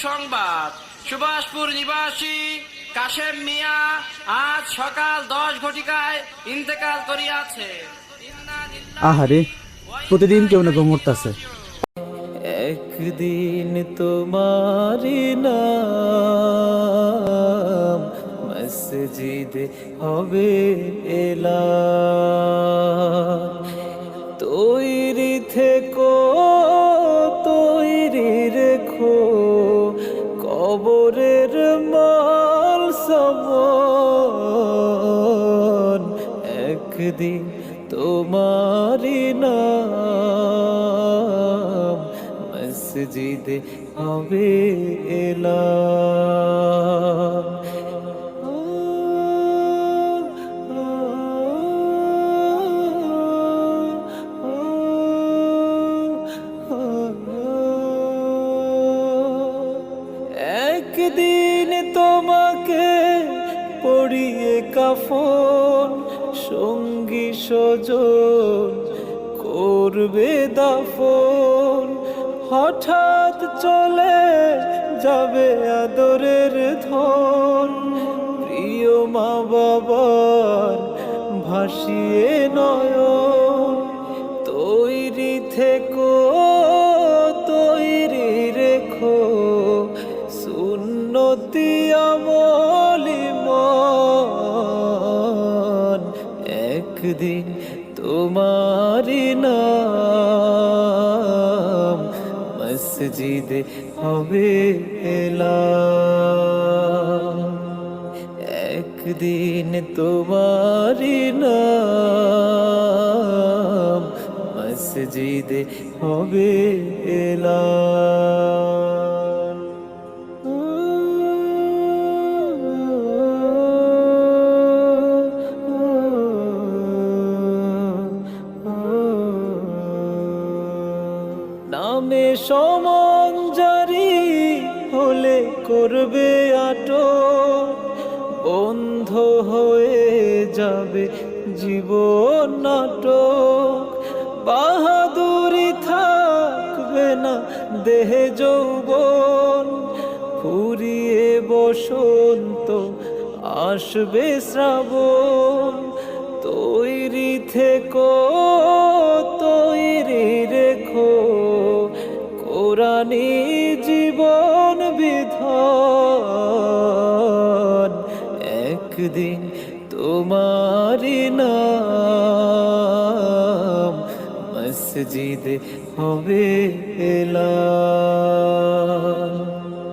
সংবাদ, সুভাষপুর নিবাসী কাশেম মিয়া আজ সকাল 10 ঘটিকায় ইন্তেকাল করিয়াছে। আহারে, প্রতিদিন কেউ না কেউ মরতাছে। একদিন তোমারি নাম মসজিদে হবে এলান। তৈরি থেকো, তৈরি রেখো কবরের মাল সামান। একদিন তোমারি নাম মসজিদে হবে এলান। একদিন তোমাকে পরিয়ে কাফন, সঙ্গী স্বজন করবে দাফন। হঠাৎ চলে যাবে আদরের ধন, প্রিয় মা বাবার ভাসিয়ে নয়ন। তৈরি থেকো, তৈরি রেখো সুন্নতি আমলি মন। একদিন তোমারি নাম মসজিদে হবে এলান। একদিন তোমারি নাম মসজিদে হবে এলান। নামে সমন জারি হলে করবে আটক, বন্ধ হয়ে যাবে জীবন নাটক। বাহাদুরি থাকবে না দেহে যৌবন, ফুরিয়ে বসন্ত আসবে শ্রাবণ। তৈরি থেকো, তৈরি রেখো কোরআনী জীবন বিধান। একদিন তোমারি নাম মসজিদে হবে এলান।